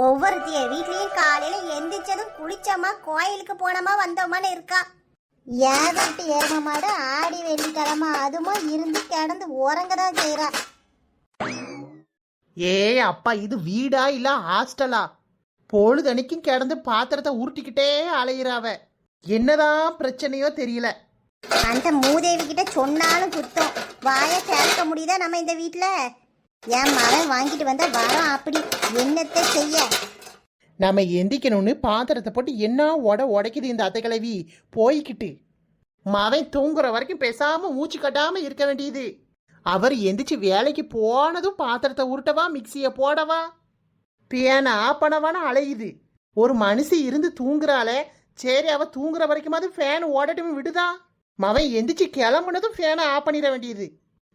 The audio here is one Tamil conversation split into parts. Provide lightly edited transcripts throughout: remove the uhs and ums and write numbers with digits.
ஒவ்வொருத்திய வீட்லயும் காலையில எந்திரிச்சதும் குளிச்சோமா கோயிலுக்கு போனோமா வந்தோமான்னு இருக்கா. ஏன் வீட்டு எரும மாடு ஆடி வெள்ளிக்கிழமை அதுமா இருந்து கிடந்து உறங்கதான் செய்யறா. ஏய் அப்பா, இது வீடா இல்ல ஹாஸ்டலா? பொழுதனைக்கும் கிடந்து பாத்திரத்தை உருட்டிக்கிட்டே அலையிறாவ. என்னதான் பிரச்சனையோ தெரியல. அந்த மூதேவி கிட்ட சொன்னாலும் குத்தம். வாய திறக்க முடியுதா நம்ம இந்த வீட்டுல? என் மகன் வாங்கிட்டு வந்தா வரோம், அப்படி என்னத்தை செய்ய? நம்ம எந்திக்கணும்னு பாத்திரத்தை போட்டு என்ன உடைக்குது இந்த அத்தை கிழவி போய்கிட்டு. மவன் தூங்குற வரைக்கும் பேசாம மூச்சு கட்டாம இருக்க வேண்டியது. அவர் எந்திரிச்சு வேலைக்கு போனதும் பாத்திரத்தை உருட்டவா, மிக்சியை போடவா, பேனா பண்ணவான்னு அலையுது. ஒரு மனுஷி இருந்து தூங்குறாளே, சரி அவ தூங்குற வரைக்குமாவது ஃபேன் ஓடட்டும் விடுதா? மவன் எந்திரிச்சு கிளம்புனதும் ஃபேனை ஆஃப் பண்ணிட வேண்டியது.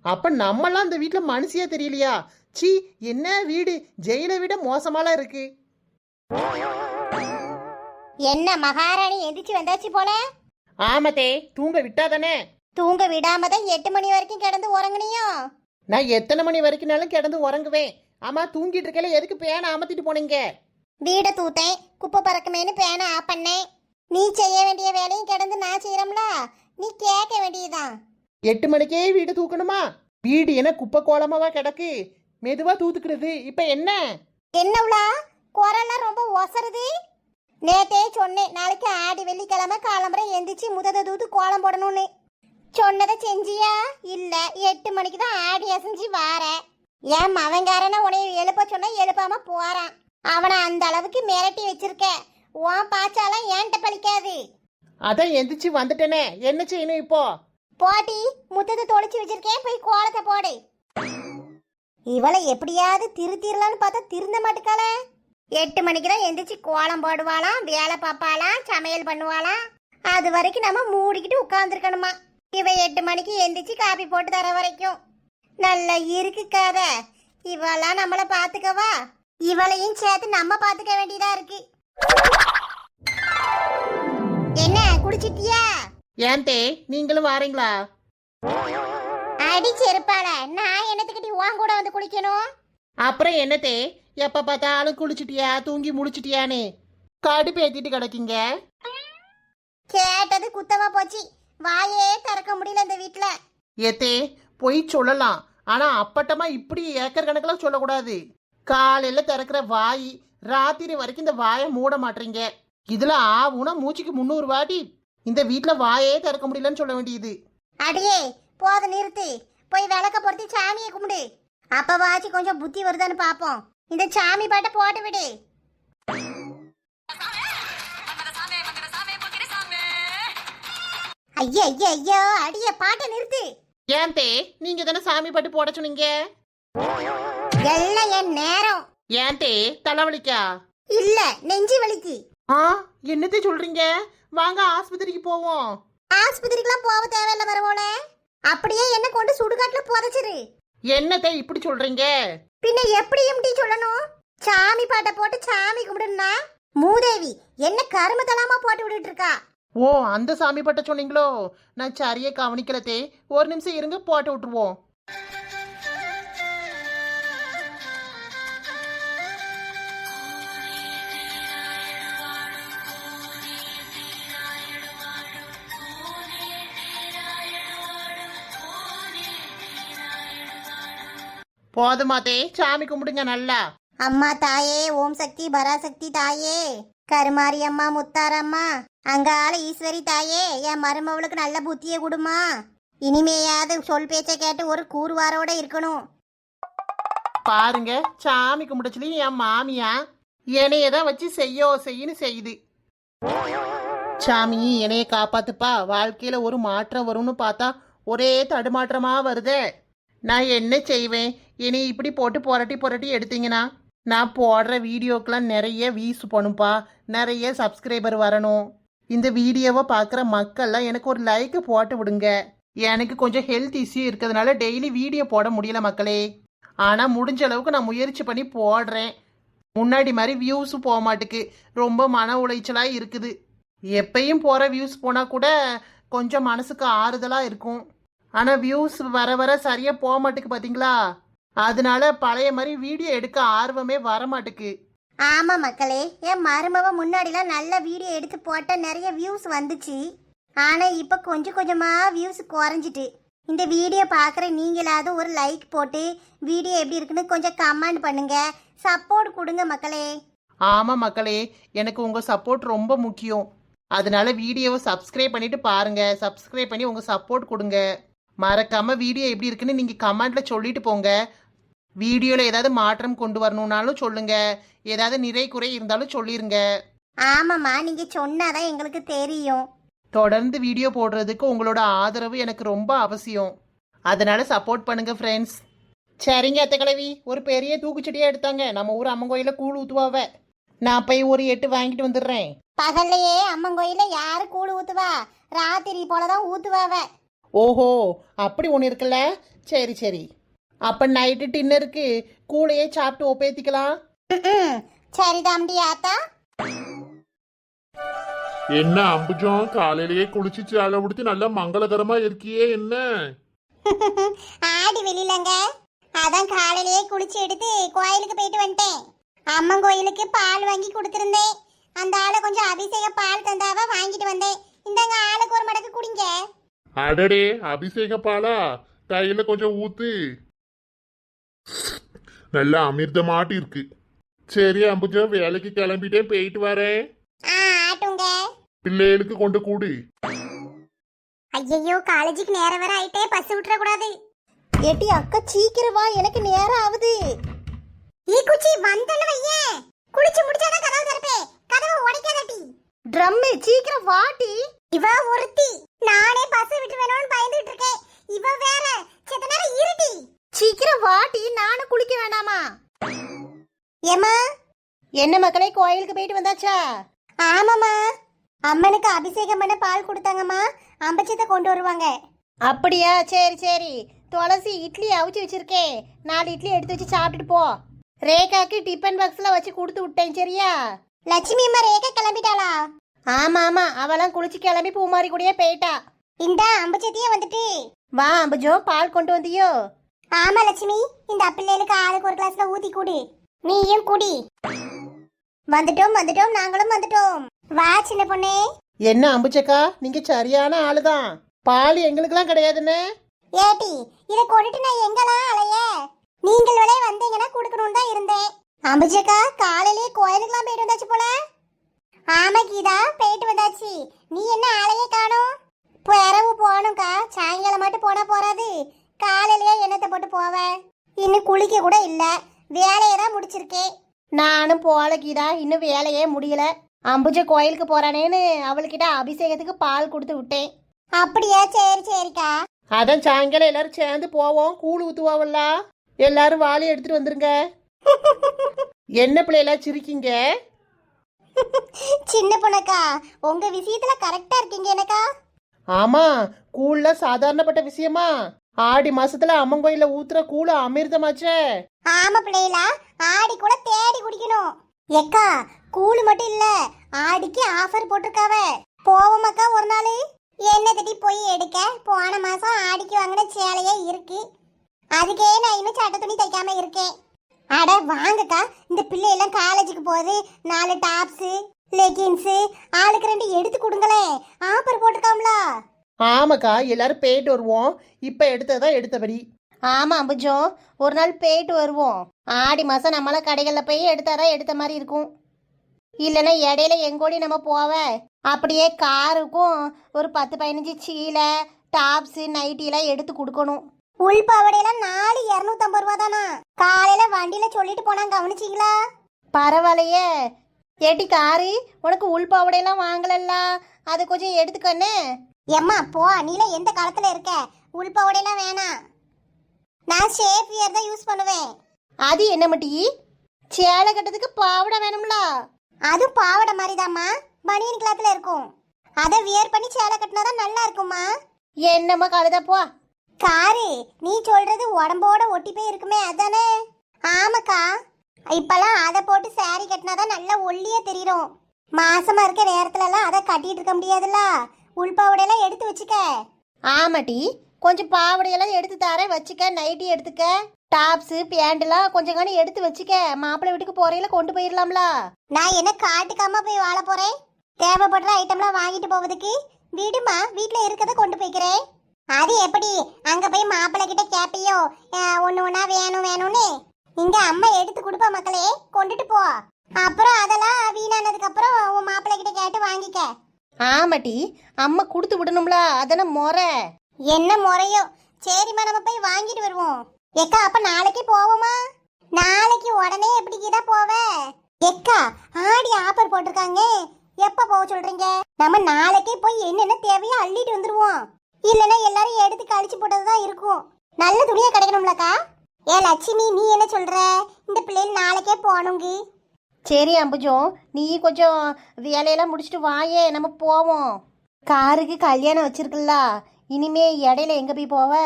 அப்ப நம்மளாம் இந்த வீட்டுல மனுஷியா தெரியலையா? சி, என்ன வீடு, ஜெயிலை விட மோசமாலாம் இருக்கு. என்ன மகாராணி எந்திரிச்சு வந்தாச்சு போல? ஆமத்தே, தூங்க விட்டாதானே. தூங்க விடாம தான் 8 மணி வரைக்கும் கிடந்து உறங்குனியும். நான் எத்தனை மணி வரைக்கும்னாலும் கிடந்து உறங்குவேன். ஆமா, தூங்கிட்டு இருக்கல எதுக்கு பேனை அமர்த்திட்டு போனீங்க? வீடை தூத்தேன், குப்பை பறக்குமேனு பேனை ஆஃப் பண்ணேன். நீ செய்ய வேண்டிய வேலையும் கிடந்து நான் செய்யறோம்ல, நீ கேட்க வேண்டியதுதான். 8 மணிக்கே வீடு தூக்கணுமா? வீடு என்ன குப்பை கோலமாவா கிடக்கு? மெதுவா தூத்துக்கிறது. இப்ப என்ன என்னவுளா குரல்லாம் ரொம்ப ஒசருது? நேத்தே சொன்னேன், நாளைக்கு ஆடி வெள்ளிக்கிழமை காலம்பரை எந்திரிச்சு முதத தூத்து கோலம் போடணும்னு. சொன்னதை செஞ்சியா? இல்ல, 8 மணிக்கு தான் ஆடி அசைஞ்சு வார. என் மவங்காரன உனைய எழுப்ப சொன்னா எழுப்பாம போறான். அவனை அந்த அளவுக்கு மிரட்டி வச்சிருக்க. உன் பாச்சாலாம் ஏன்ட்ட பழிக்காது. அதான் எந்திரிச்சு வந்துட்டேனே, என்ன செய்யணும் இப்போ? போட்டி முத்தத்தை தொலைச்சு வச்சிருக்கேன், போய் கோலத்தை போடு. இவளை எப்படியாவது திருத்திரலான்னு பார்த்தா திருந்த மாட்டுக்கால. 8 மணிக்கு தான் எந்திரிச்சு கோலம் போடுவாளாம், வேலை பார்ப்பாளாம், சமையல் பண்ணுவாளாம். அது வரைக்கும் நம்ம மூடிக்கிட்டு உட்காந்துருக்கணுமா? இவ 8 மணிக்கு எந்திரிச்சு காப்பி போட்டு தர வரைக்கும் நல்லா இருக்கு கதை. இவெல்லாம் நம்மளை பாத்துக்கவா? இவளையும் சேர்த்து நம்ம பாத்துக்க வேண்டியதா இருக்கு. என்ன குடிச்சிட்டியா? ஏன்தே, நீங்களும் வாரீங்களா? அடிச்சு இருப்பாள, நான் என்னத்துக்கிட்டி உன் கூட வந்து குளிக்கணும்? அப்புறம் என்னத்தே, எப்ப பார்த்தாலும் குளிச்சுட்டியா தூங்கி முடிச்சிட்டியானே கடுப்பு ஏத்திட்டு கிடக்கீங்க. கேட்டது குத்தமா போச்சு. வாயே திறக்க முடியல இந்த வீட்டுல. ஏத்தே, போய் சொல்லலாம், ஆனா அப்பட்டமா இப்படி ஏக்கர் கணக்கில் சொல்லக்கூடாது. காலையில திறக்கிற வாய் ராத்திரி வரைக்கும் இந்த வாயை மூட மாட்டீங்க. இதுல ஆவுனா மூச்சுக்கு 300 வாட்டி இந்த வீட்டுல வாயே திறக்க முடியலன்னு சொல்ல வேண்டியது. அடியே போத நிறுத்து, போய் விளக்க பொருத்தி சாமியை கும்பிடு. அப்ப வாச்சு கொஞ்சம் புத்தி வருதான்னு பாப்போம். இந்த சாமி பாட்டை போட்டு விடு. ஐயா ஐயா ஐயோ, அடிய பாட்டை நிறுத்து. ஏன்தே, நீங்க தானே சாமி பாட்டு போட சொன்னீங்க? எல்லாம் என் நேரம். ஏன்தே, தலைவலிக்கா? இல்ல, நெஞ்சு வலிக்கு. ஆ, என்னத்தே சொல்றீங்க? வாங்க ஆஸ்பத்திரிக்கு போவோம். ஆஸ்பத்திரிக்கெல்லாம் போக தேவையில்ல வரவோல. அப்படியே என்ன கொண்டு சுடுகாட்டுல புதைச்சிரு. என்னத்தே இப்படி சொல்றீங்க? பின்ன எப்படி எப்படி சொல்லணும்? சாமி பாட்டை போட்டு சாமி கும்பிடுனா மூதேவி என்ன கருமத்தலாமா போட்டு விட்டுட்டு இருக்கா. ஓ, அந்த சாமி பாட்ட சொன்னீங்களோ? நான் சரியே கவனிக்கலத்தே. ஒரு நிமிஷம் இருங்க, போட்டு விட்டுருவோம். போதுமாத்தே, சாமி கும்பிடுங்க நல்லா. அம்மா தாயே, ஓம் சக்தி பராசக்தி தாயே, கருமாரி அம்மா, முத்தாரம்மா, அங்கால ஈஸ்வரி தாயே, என் மருமவளுக்கு நல்ல புத்தியை கொடுமா. இனிமேயாவது சொல் பேச்சை கேட்டு ஒரு கூறுவாரோட இருக்கணும். பாருங்க, சாமி கும்பிடச்சுலயும் என் மாமியா என்னையதான் வச்சு செய்யுன்னு செய்யுது. சாமி என்னைய காப்பாத்துப்பா, வாழ்க்கையில ஒரு மாற்றம் வரும்னு பார்த்தா ஒரே தடுமாற்றமா வருதே. நான் என்ன செய்வேன்? என்னை இப்படி போட்டு புரட்டி எடுத்தீங்கன்னா நான் போடுற வீடியோக்கெல்லாம் நிறைய வியூஸ் பண்ணுப்பா, நிறைய சப்ஸ்கிரைபர் வரணும். இந்த வீடியோவை பார்க்குற மக்கள்லாம் எனக்கு ஒரு லைக் போட்டு விடுங்க. எனக்கு கொஞ்சம் ஹெல்த் இஷ்யூ இருக்கிறதுனால டெய்லி வீடியோ போட முடியல மக்களே. ஆனால் முடிஞ்ச அளவுக்கு நான் முயற்சி பண்ணி போடுறேன். முன்னாடி மாதிரி வியூஸு போக மாட்டுக்கு, ரொம்ப மன உளைச்சலாக இருக்குது. எப்பயும் போகிற வியூஸ் போனால் கூட கொஞ்சம் மனசுக்கு ஆறுதலாக இருக்கும். ஆனால் வியூஸ் வர வர சரியாக போக மாட்டுக்கு பார்த்தீங்களா? அதனால பழைய மாதிரி வீடியோ எடுக்க ஆர்வமே வர மாட்டுக்கு. ஆமா மக்களே, என் மருமவ முன்னாடிலாம் நல்ல வீடியோ எடுத்து போட்ட நிறைய வியூஸ் வந்துச்சு. ஆனா இப்ப கொஞ்சம் கொஞ்சமா வியூஸ் குறைஞ்சிட்டு. இந்த வீடியோ பார்க்குற நீங்களாவது ஒரு லைக் போட்டு வீடியோ எப்படி இருக்குன்னு கொஞ்சம் கமெண்ட் பண்ணுங்க, சப்போர்ட் கொடுங்க மக்களே. ஆமா மக்களே, எனக்கு உங்க சப்போர்ட் ரொம்ப முக்கியம். அதனால வீடியோவை சப்ஸ்கிரைப் பண்ணிட்டு பாருங்க. சப்ஸ்கிரைப் பண்ணி உங்க சப்போர்ட் கொடுங்க. மறக்காம வீடியோ எப்படி இருக்குன்னு நீங்க கமெண்ட்ல சொல்லிட்டு போங்க. வீடியோல ஏதாவது மாற்றம் கொண்டு வரணும்னாலும் சொல்லுங்க. ஏதாவது நிறை குறை இருந்தாலும் சொல்லிருங்க. ஆமாம்மா, நீங்க சொன்னாதான் எங்களுக்கு தெரியும். தொடர்ந்து வீடியோ போடுறதுக்கு உங்களோட ஆதரவு எனக்கு ரொம்ப அவசியம். அதனால சப்போர்ட் பண்ணுங்க ஃப்ரெண்ட்ஸ். சரிங்க அத்தை கிழவி, ஒரு பெரிய தூக்குச்செடியா எடுத்தாங்க. நம்ம ஊர் அம்மன் கோயில கூழ் ஊத்துவாவ. நான் போய் ஒரு 8 வாங்கிட்டு வந்துடுறேன். பகல்லையே அம்மன் கோயில யாரு கூழ் ஊத்துவா? ராத்திரி போலதான் ஊத்துவாவ. ஓஹோ, அப்படி ஒன்று இருக்குல்ல. சரி சரி, அப்போ நைட்டு டின்னருக்கு கூழையே சாப்பிட்டு ஒப்பேத்திக்கலாம். சரிதாம்டி ஆத்தா. என்ன அம்புஜம், காலையிலேயே குளிச்சு சேலை உடுத்தி நல்லா மங்களகரமா இருக்கியே என்ன? ஆடி வெளியிலங்க, அதான் காலையிலேயே குளிச்சு எடுத்து கோயிலுக்கு போயிட்டு வந்துட்டேன். அம்மன் கோயிலுக்கு பால் வாங்கி கொடுத்துருந்தேன். அந்த ஆளை கொஞ்சம் அபிஷேக பால் தந்தாவ வாங்கிட்டு வந்தேன். இந்தாங்க, ஆளுக்கு ஒரு மடக்கு குடிங்க. அடடே, அபிஷேக பாலா? கையில கொஞ்சம் ஊத்து. நல்லா அமிர்தமாட்டி இருக்கு. சரி அம்புஜம், வேலைக்கு கிளம்பிட்டேன், போயிட்டு வரேன். ஆட்டுங்க. பிள்ளைகளுக்கு கொண்டு கூடு. ஐயோ, காலேஜுக்கு நேரம் வேற ஆயிட்டே, பஸ் விட்டுற கூடாது. ஏட்டி அக்கா சீக்கிரம் வா, எனக்கு நேரம் ஆகுது. ஈ குச்சி வந்தன வையே, குளிச்சு முடிச்சாதான் கதவு திறப்பே. கதவு உடைக்காதட்டி. ட்ரம்மு சீக்கிரம் வாட்டி. இவ ஒருத்தி, நானே பஸ் விட்டு வேணும்னு பயந்துட்டு இருக்கேன். இவ வேற செத்த நேரம் இருட்டி. சீக்கிரம் வாட்டி, நானும் குளிக்க வேண்டாமா? ஏமா, என்ன மக்களே, கோயிலுக்கு போயிட்டு வந்தாச்சா? ஆமாம்மா, அம்மனுக்கு அபிஷேகம் பண்ண பால் கொடுத்தாங்கம்மா. அம்பச்சத்தை கொண்டு வருவாங்க. அப்படியா? சரி சரி. துளசி இட்லி அவிச்சு வச்சிருக்கேன், 4 இட்லி எடுத்து வச்சு சாப்பிட்டுட்டு போ. ரேகாக்கு டிஃபன் பாக்ஸ்ல வச்சு கொடுத்து விட்டேன், சரியா? லட்சுமி அம்மா ரேகா கிளம்பிட்டாளா? ஆமா ஆமா, அவெல்லாம் குளிச்சு கிளம்பி பூமாரி கூடயே போயிட்டா. இந்த அம்பச்சத்தியே வந்துட்டு. வா அம்புஜோ, பால் கொண்டு வந்தியோ? ஆமா லட்சுமி, இந்த பிள்ளைகளுக்கு ஆளுக்கு ஒரு கிளாஸ்ல ஊத்தி குடி. நீயும் குடி. வந்துட்டோம் வந்துட்டோம், நாங்களும் வந்துட்டோம். வா சின்ன பொண்ணே. என்ன அம்புச்சக்கா, நீங்க சரியான ஆளுதான். பால் எங்களுக்கெல்லாம் கிடையாதுன்னு. ஏட்டி, இத கொண்டுட்டு நான் எங்கெல்லாம் அலைய? நீங்கள் விலை வந்தீங்கன்னா கொடுக்கணும்னு தான் இருந்தேன். அம்புஜக்கா, காலையிலேயே கோயிலுக்குலாம் போயிட்டு வந்தாச்சு போல. ஆமா கீதா, போயிட்டு வந்தாச்சு. நீ என்ன ஆளையே காணோம்? பிறவு போகணும்க்கா, சாயங்காலம் மட்டும் போனா போறாது. காலையிலேயே எண்ணத்தை போட்டு போவேன். இன்னும் குளிக்க கூட இல்ல, வேலையை தான் முடிச்சிருக்கேன். நானும் போல கீதா, இன்னும் வேலையே முடியல. அம்புஜ கோயிலுக்கு போறானேன்னு அவள்கிட்ட அபிஷேகத்துக்கு பால் கொடுத்து விட்டேன். அப்படியா? சரி சரிக்கா. அதான் சாயங்காலம் எல்லாரும் சேர்ந்து போவோம், கூழ் ஊத்துவாவல்ல. எல்லாரும் வாளி எடுத்துட்டு வந்துருங்க. என்ன பிள்ளையெல்லாம் சிரிக்கீங்க? சின்ன பொண்ணக்கா, உங்க விஷயத்துல கரெக்டா இருக்கீங்க எனக்கா. ஆமா, கூழ்ல சாதாரணப்பட்ட விஷயமா? ஆடி மாசத்துல அம்மன் கோயில ஊத்துற கூழ் அமிர்தமாச்சே. ஆமா பிள்ளைகளா, ஆடி கூட தேடி குடிக்கணும். எக்கா, கூழ் மட்டும் இல்ல, ஆடிக்கு ஆஃபர் போட்டிருக்காவ. போவோமாக்கா ஒரு நாள்? என்ன தட்டி போய் எடுக்க? போன மாசம் ஆடிக்கு வாங்கின சேலையே இருக்கு. அதுக்கே நான் இன்னும் சட்டை துணி தைக்காம இருக்கேன். அட வாங்கக்கா, இந்த பிள்ளை எல்லாம் காலேஜுக்கு போகுது. 4 டாப்ஸ் லெகின்ஸ் ஆளுக்கு 2 எடுத்து கொடுங்களேன். ஆஃபர் போட்டிருக்காம்ல. ஆமாக்கா, எல்லாரும் போயிட்டு வருவோம். இப்ப எடுத்ததா எடுத்தபடி. ஆமா அம்புஜோ, ஒரு நாள் போயிட்டு வருவோம். ஆடி மாசம் நம்மள கடைகளில் போய் எடுத்தாதான் எடுத்த மாதிரி இருக்கும். இல்லைன்னா இடையில எங்கோடி நம்ம போவ. அப்படியே காருக்கும் ஒரு 10-15 சீலை டாப்ஸ் நைட்டிலாம் எடுத்து கொடுக்கணும். உள்பாவடையெல்லாம் 4 250 ரூபா தானா? காலையில வண்டியில சொல்லிட்டு போனா கவனிச்சிங்களா? பரவாயில்லையே. ஏட்டி காரு, உனக்கு உள்பாவடையெல்லாம் வாங்கலல்ல, அது கொஞ்சம் எடுத்துக்கன்னு. எம்மா போ, நீல எந்த காலத்துல இருக்க? உள்பாவடையெல்லாம் வேணாம், நான் ஷேப் வியர் தான் யூஸ் பண்ணுவேன். அது என்ன மட்டி? சேலை கட்டதுக்கு பாவடை வேணும்ல? அது பாவடை மாதிரிதாம்மா, பனியன் கிளாத்ல இருக்கும். அதை வியர் பண்ணி சேலை கட்டினாதான் நல்லா இருக்குமா? என்னம்மா கழுத போ. காரு, நீ சொல்றது உடம்போட ஒட்டி போய் இருக்குமே, அதானே? ஆமாக்கா, இப்பெல்லாம் அதை போட்டு சாரி கட்டினாதான் நல்லா ஒல்லியா தெரியும். மாசமா இருக்க நேரத்துல எல்லாம் அதை கட்டிட்டு இருக்க முடியாதுல்ல. உள்பாவடையெல்லாம் எடுத்து வச்சுக்க. ஆமாட்டி, கொஞ்சம் பாவடையெல்லாம் எடுத்து தரேன், வச்சுக்க. நைட்டி எடுத்துக்க, டாப்ஸு பேண்ட்லாம் கொஞ்சம் காணி எடுத்து வச்சுக்க, மாப்பிள்ளை வீட்டுக்கு போறையில கொண்டு போயிடலாம்ல. நான் என்ன காட்டுக்காம போய் வாழ போறேன்? தேவைப்படுற ஐட்டம்லாம் வாங்கிட்டு போவதுக்கு விடுமா, வீட்டுல இருக்கத கொண்டு போய்க்கிறேன். அது எப்படி அங்க போய் மாப்பிள்ளை கிட்ட கேப்பியோ ஒண்ணு ஒண்ணா வேணும் வேணும்னு? இங்க அம்மா எடுத்து கொடுப்பா மக்களே, கொண்டுட்டு போ. அப்புறம் அதெல்லாம் வீணானதுக்கு அப்புறம் உன் மாப்பிள்ளை கிட்ட கேட்டு வாங்கிக்க. ஆமாட்டி, அம்மா கொடுத்து விடணும்ல, அதன முறை. என்ன முறையோ? சரிம்மா, நம்ம போய் வாங்கிட்டு வருவோம். எக்கா, அப்ப நாளைக்கு போவோமா? நாளைக்கு உடனே எப்படி கீதா போவ? எக்கா, ஆடி ஆஃபர் போட்டிருக்காங்க, எப்ப போக சொல்றீங்க? நம்ம நாளைக்கே போய் என்னென்ன தேவையோ அள்ளிட்டு வந்துருவோம். இல்லைன்னா எல்லாரும் எடுத்து கழிச்சு போட்டதுதான் இருக்கும். நல்ல துணியா கிடைக்கணும்லக்கா. ஏ லட்சுமி, நீ என்ன சொல்ற? இந்த பிள்ளைகள் நாளைக்கே போகணுங்க. சரி அம்புஜம், நீ கொஞ்சம் வேலையெல்லாம் முடிச்சுட்டு வாயே, நம்ம போவோம். காருக்கு கல்யாணம் வச்சிருக்குல்ல, இனிமே இடையில எங்க போய் போவ?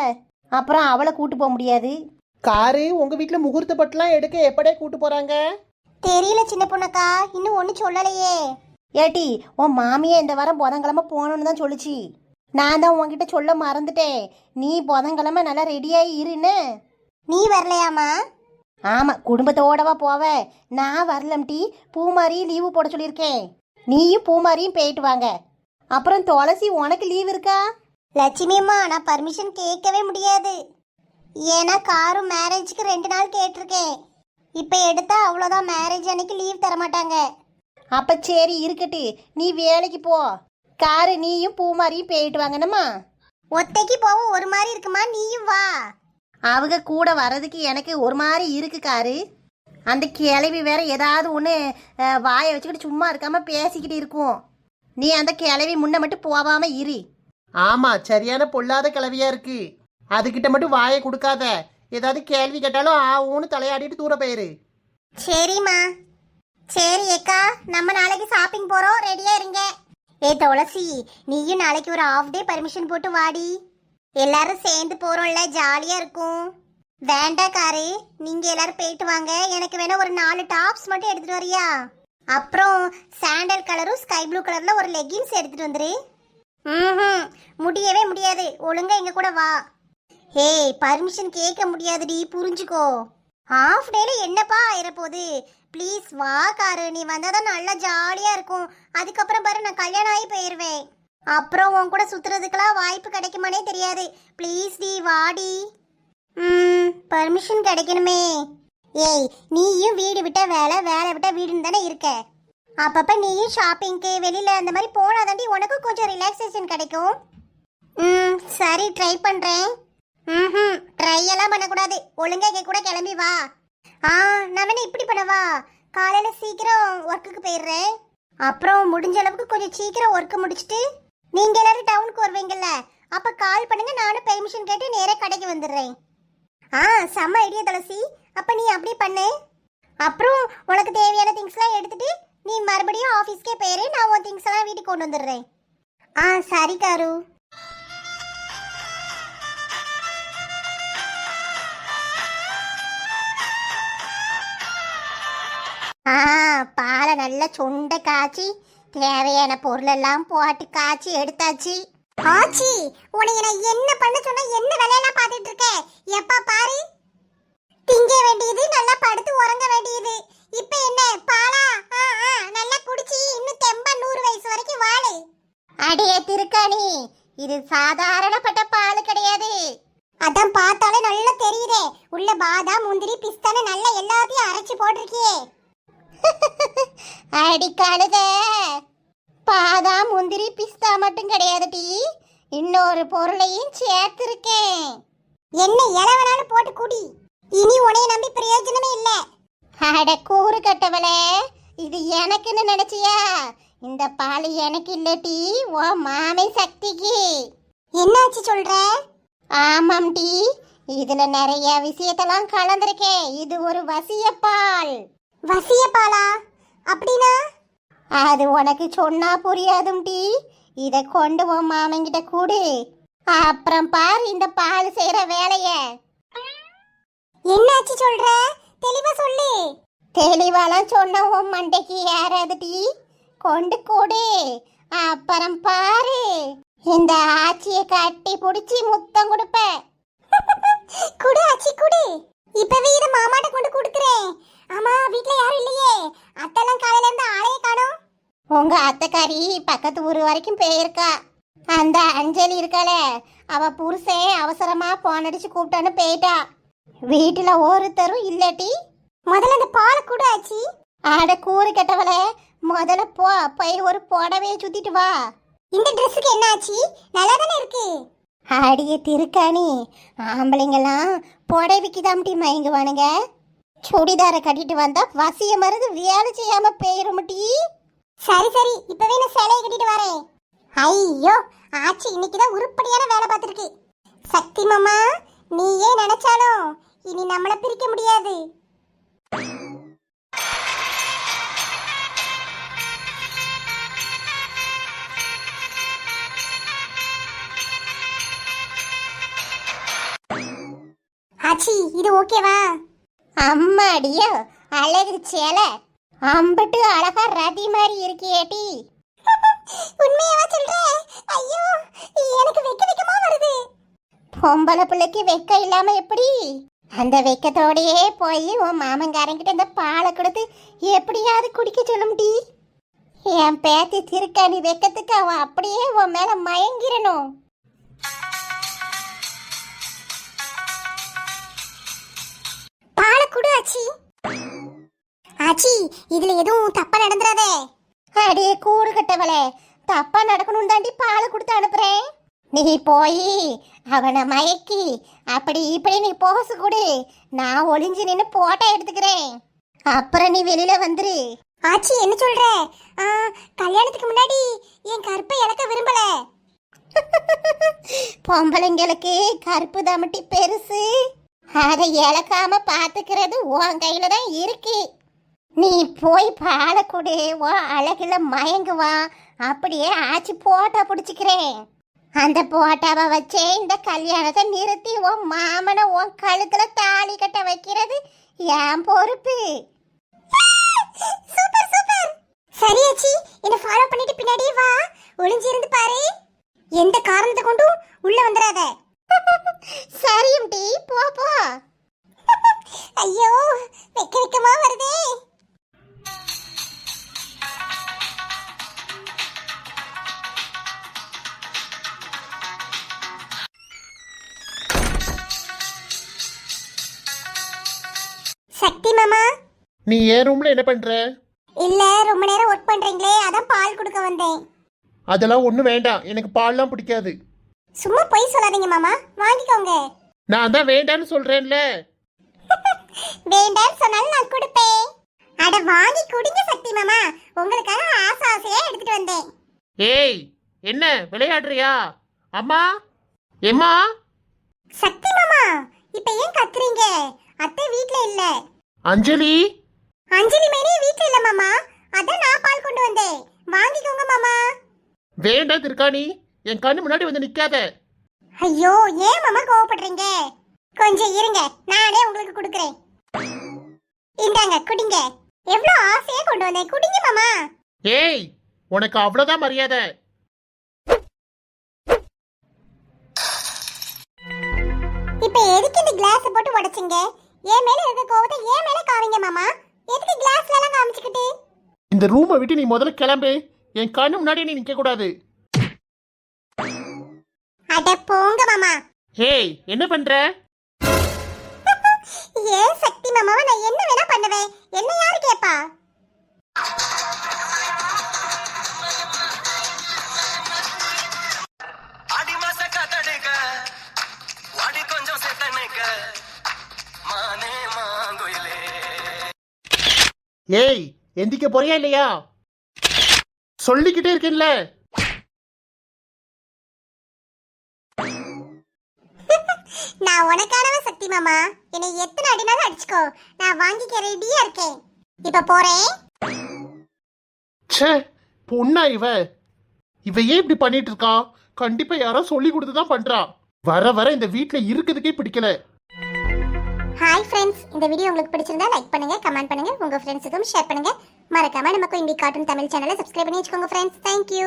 அப்புறம் அவளை கூட்டு போக முடியாது. காரு உங்க வீட்டுல முகூர்த்த பட்டுலாம் எடுக்க எப்படியே கூட்டு போறாங்க? தெரியல சின்ன பொண்ணக்கா, இன்னும் ஒன்றும் சொல்லலையே. ஏட்டி, உன் மாமியே இந்த வாரம் புதன்கிழமை போகணுன்னு தான் சொல்லிச்சு. நான் தான் உன்கிட்ட சொல்ல மறந்துட்டேன். நீ புதன்கிழமை நல்லா ரெடியாகி இருன்னு. நீ வரலையாமா? ஆமாம், குடும்பத்தோடவா போவ? நான் வரலம்டி, பூமாரி லீவு போட சொல்லியிருக்கேன். நீயும் பூமாரியும் போயிட்டு வாங்க. அப்புறம் துளசி, உனக்கு லீவ் இருக்கா? லட்சுமியம்மா, நான் பர்மிஷன் கேட்கவே முடியாது. ஏன்னா காரும் மேரேஜுக்கு 2 நாள் கேட்டிருக்கேன். இப்போ எடுத்தா அவ்வளோதான், மேரேஜ் அன்னைக்கு லீவ் தர மாட்டாங்க. அப்போ சரி இருக்கட்டு, நீ வேலைக்கு போ. காரு நீயும் பூமாரியும் போயிட்டு வாங்கணுமா? ஒத்தைக்கு போவோம், ஒரு மாதிரி இருக்குமா, நீயும் வா. அவங்க கூட வர்றதுக்கு எனக்கு ஒரு மாதிரி இருக்கு காரு. அந்த கிளவி வேற ஏதாவது ஒன்று வாயை வச்சுக்கிட்டு சும்மா இருக்காம பேசிக்கிட்டு இருக்கும். நீ அந்த கிளவி முன்ன மட்டும் போவாம இரு. ஆமா, சரியான பொல்லாத கிளவியா இருக்கு. அதுகிட்ட மட்டும் வாயை கொடுக்காத. ஏதாவது கேள்வி கேட்டாலும் ஊன்னு தலையாடிட்டு தூர போயிரு. சரிம்மா. சரி ஏக்கா, நம்ம நாளைக்கு ஷாப்பிங் போறோம், ரெடியா இருங்க. ஏ துளசி, நீயும் நாளைக்கு ஒரு ஹாஃப் டே பர்மிஷன் போட்டு வாடி. எல்லாரும் சேர்ந்து போறோம்ல, ஜாலியா இருக்கும். வேண்டாம் காரு, நீங்க எல்லாரும் போயிட்டு வாங்க. எனக்கு வேணா ஒரு 4 டாப்ஸ் மட்டும் எடுத்துட்டு வரியா? அப்புறம் சாண்டல் கலரும் ஸ்கை ப்ளூ கலர்ல ஒரு லெகின்ஸ் எடுத்துட்டு வந்துரு. முடியவே முடியாது, ஒழுங்கா எங்க கூட வா. ஏய், பர்மிஷன் கேட்க முடியாதுடி, புரிஞ்சுக்கோ. ஹாஃப் டேல என்னப்பா ஆயிரப்போகுது? ப்ளீஸ் வா காரு, நீ வந்தாதான் நல்லா ஜாலியா இருக்கும். அதுக்கப்புறம் பாரு, நான் கல்யாணம் ஆகி போயிடுவேன். அப்புறம் உன் கூட சுத்துறதுக்கெல்லாம் வாய்ப்பு கிடைக்குமானே தெரியாது. ப்ளீஸ் டி, வாடி. பர்மிஷன் கிடைக்கணுமே. ஏய், நீயும் வீடு விட்ட வேலை, வேலை விட்ட வீடுன்னு தானே இருக்க. அப்பப்ப நீயும் ஷாப்பிங்க்கு வெளியில அந்த மாதிரி போனாதாண்டி உனக்கும் கொஞ்சம் ரிலாக்ஸேஷன் கிடைக்கும். சரி, ட்ரை பண்றேன். ட்ரை எல்லாம் பண்ணக்கூடாது, ஒழுங்கா இங்க கூட கிளம்பி வா. நான் வேணா இப்படி பண்ணவா, காலையில சீக்கிரம் ஒர்க்குக்கு போயிடுறேன். அப்புறம் முடிஞ்ச அளவுக்கு கொஞ்சம் சீக்கிரம் ஒர்க்கு முடிச்சுட்டு நீங்க எல்லாரும் டவுனுக்கு வருவீங்கல்ல, அப்ப கால் பண்ணுங்க, நானும் பெர்மிஷன் கேட்டு நேரே கடைக்கு வந்துடுறேன். செம்ம ஐடியா துளசி. அப்ப நீ அப்படி பண்ணு. அப்புறம் உனக்கு தேவையான திங்ஸ்லாம் எடுத்துட்டு நீ மறுபடியும் ஆஃபீஸ்க்கே போயிரு. நான் உன் திங்ஸ் எல்லாம் வீட்டுக்கு கொண்டு வந்துடுறேன். சரி காரு. பாலை நல்லா சுண்ட காய்ச்சி தேவையான பொருள் எல்லாம் போட்டு காய்ச்சி எடுத்தாச்சு. ஆச்சி, உனக்கு நான் என்ன பண்ண சொன்னா என்ன வேலையெல்லாம் பார்த்துட்டு இருக்க? எப்ப பாரு திங்க வேண்டியது, நல்லா படுத்து உறங்க வேண்டியது. இப்ப என்ன பாலா? நல்லா குடிச்சி இன்னும் தெம்பா 100 வயசு வரைக்கும் வாழு. அடியே திருக்காணி, இது சாதாரணப்பட்ட பால் கிடையாது. அதான் பார்த்தாலே நல்லா தெரியுதே, உள்ள பாதாம் முந்திரி பிஸ்தான நல்லா எல்லாத்தையும் அரைச்சு போட்டிருக்கியே. அடி கழுத, பாதாம் முந்திரி பிஸ்தா மட்டும் கிடையாது டி, இன்னொரு பொருளையும் சேர்த்திருக்கேன். என்ன இளவனாலும் போட்டு குடி, இனி உனைய நம்பி பிரயோஜனமே இல்ல. அட கூறு கட்டவளே, இது எனக்குன்னு நினைச்சியா? இந்த பால் எனக்கு இல்லட்டி, ஓ மாமை சக்திக்கு. என்னாச்சு சொல்ற? ஆமாம் டி, இதுல நிறைய விஷயத்தெல்லாம் கலந்திருக்கேன். இது ஒரு வசியப்பால். வசியப்பாலா? அப்படின்னா? அது உனக்கு சொன்னா புரியாதும் டி. இத கொண்டு போ மாமங்கிட்ட கூடு, அப்புறம் பாரு இந்த பால் செய்யற வேலைய. என்னாச்சு சொல்ற? தெளிவா சொல்லு. தெளிவாலாம் சொன்ன உன் மண்டைக்கு ஏறாது டி. கொண்டு கூடு, அப்புறம் பாரு இந்த ஆச்சியை கட்டி புடிச்சு முத்தம் கொடுப்ப. குடு ஆச்சி குடு. மாதிரி பக்கத்து ஊர் வரைக்கும் போயிருக்கா. அந்த அஞ்சலி இருக்காளே, அவ புருஷன் அவசரமா போன் அடிச்சு கூப்பிட்டான்னு போயிட்டா. வீட்டுல ஒருத்தரும் இல்லட்டி. முதல்ல அந்த பால் கூட ஆச்சு. ஆட கூறு கெட்டவளே, முதல்ல போய் ஒரு புடவைய சுத்திட்டு வா. இந்த ட்ரெஸ்ஸுக்கு என்ன ஆச்சு? நல்லா தானே இருக்கு. அடியே திருக்காணி, ஆம்பளைங்கெல்லாம் புடவைக்கு தாம்டி மயங்குவானுங்க. சுடிதாரை கட்டிட்டு வந்தா வசிய மருந்து வேலை செய்யாம போயிருமுட்டி. சரி சரி, இப்பவே நான் சேலையை கட்டிட்டு வரேன். ஐயோ, ஆச்சி இன்னைக்குதான் உருப்படியான வேலை பார்த்துருக்கு. சக்தி மாமா, நீயே நினைச்சாலும் இனி நம்மள பிரிக்க முடியாது. ஆச்சி, இது ஓகேவா? அம்மாடியோ, அழகு சேலை அம்பட்டு அழகா ரதி மாதிரி இருக்கியேட்டி. உண்மையாவா சொல்ற? ஐயோ, எனக்கு வெக்கமா வருது. பொம்பளை பிள்ளைக்கு வெக்க இல்லாம எப்படி? அந்த வெக்கத்தோடயே போய் உன் மாமங்காரங்கிட்ட இந்த பாலை கொடுத்து எப்படியாவது குடிக்க சொல்லும்டி. என் பேத்தி திருக்காணி வெக்கத்துக்கு அவன் அப்படியே உன் மேல மயங்கிரணும். பாலை குடு ஆச்சி. ஆச்சி, இதுல எதுவும் தப்பா நடந்துறாதே. அடே கூடு கட்டவளே, தப்பா நடக்கணும் தாண்டி பாலை கொடுத்து அனுப்புறேன். நீ போய் அவனை மயக்கி அப்படி இப்படி நீ போசு கொடு. நான் ஒளிஞ்சு நின்று போட்டோ எடுத்துக்கிறேன். அப்புறம் நீ வெளியில வந்துரு. ஆச்சி, என்ன சொல்ற? கல்யாணத்துக்கு முன்னாடி என் கருப்பை இழக்க விரும்பல. பொம்பளைங்களுக்கு கருப்பு தமட்டி பெருசு. அதை இழக்காம பாத்துக்கிறது உன் கையில தான் இருக்கு. நீ போய் பாலை கொடு, உன் அழகுல மயங்குவா. அப்படியே ஆச்சி போட்டோ பிடிச்சிக்கிறேன். அந்த போட்டாவை வச்சே இந்த கல்யாணத்தை நிறுத்தி உன் மாமனை உன் கழுத்துல தாலி கட்ட வைக்கிறது என் பொறுப்பு. Super super. சரி ஆச்சி, என்ன ஃபாலோ பண்ணிட்டு பின்னாடியே வா. ஒளிஞ்சு இருந்து பாரு. எந்த காரணத்தை கொண்டும் உள்ள வந்துடாத. சரியும் டி, போ போ. ஐயோ, வெக்கமா வருதே. சக்தி மாமா, நீ ஏன் ரூம்ல என்ன பண்ற? இல்ல, ரொம்ப நேரம் ஒர்க் பண்றீங்களே, அதான் பால் கொடுக்க வந்தேன். அதெல்லாம் ஒண்ணும் வேண்டாம், எனக்கு பால்லாம் பிடிக்காது. சும்மா பொய் சொல்லாதீங்க மாமா, வாங்கிக்கோங்க. நான் தான் வேண்டான்னு சொல்றேன்ல. வேண்டான்னு சொன்னாலும் நான் கொடுப்பேன். அட வாங்கி குடிங்க சக்தி மாமா, உங்களுக்காக ஆசையா எடுத்துட்டு வந்தேன். ஏய், என்ன விளையாடுறியா? அம்மா, எம்மா. சக்தி மாமா, இப்ப ஏன் கத்துறீங்க? அத்தை வீட்ல இல்ல. அஞ்சலி. அஞ்சலி மேனே வீட்ல இல்ல மாமா, அதான் நான் பால் கொண்டு வந்தேன். வாங்கிக்கோங்க மாமா. வேண்டாம் திருக்காணி, என் கண்ணு முன்னாடி வந்து நிக்காத. ஐயோ, ஏன் மாமா கோவப்படுறீங்க? கொஞ்சம் இருங்க, நானே உங்களுக்கு கொடுக்கறேன். இந்தாங்க குடிங்க. எவ்வளவு ஆசையா கொண்டு வந்தேன், குடிங்க மாமா. ஏய், உனக்கு அவ்வளவுதான் மரியாதை. இப்ப எதுக்கு இந்த கிளாஸ் போட்டு உடைச்சிங்க? என் மேல இருக்க கோவத்தை என் மேல காமிங்க மாமா. எதுக்கு கிளாஸ்ல எல்லாம் காமிச்சுக்கிட்டு? இந்த ரூமை விட்டு நீ முதல்ல கிளம்பு. என் கண்ணு முன்னாடி நீ நிக்க கூடாது. அட போங்க மாமா. ஏய், என்ன பண்ற? ஏன் சக்தி மாமாவை நான் என்ன வேணா பண்ணுவேன், என்ன யாரு கேப்பா? ஏய், எந்திக்க போறியா இல்லையா? சொல்லிக்கிட்டே இருக்கேன்ல. நான் உனக்கானவ சக்தி மாமா, என்னை எத்தனை அடினாலும் அடிச்சுக்கோ, நான் வாங்கிக்க ரெடியா இருக்கேன். இப்ப போறேன். ச்சே, பொண்ணா இவ ஏன் இப்படி பண்ணிட்டு இருக்கா? கண்டிப்பா யாரோ சொல்லி கொடுத்துதான் பண்றா. வர வர இந்த வீட்ல இருக்கிறதுக்கே பிடிக்கல. ஹாய் ஃப்ரெண்ட்ஸ், இந்த வீடியோ உங்களுக்கு பிடிச்சிருந்தா லைக் பண்ணுங்க, கமெண்ட் பண்ணுங்க, உங்க ஃப்ரெண்ட்ஸுக்கும் ஷேர் பண்ணுங்க. மறக்காம நம்ம குயின்வி கார்ட்டூன் தமிழ் சேனலை சப்ஸ்கிரைப் பண்ணி வச்சுக்கோங்க ஃப்ரெண்ட்ஸ். தேங்க்யூ.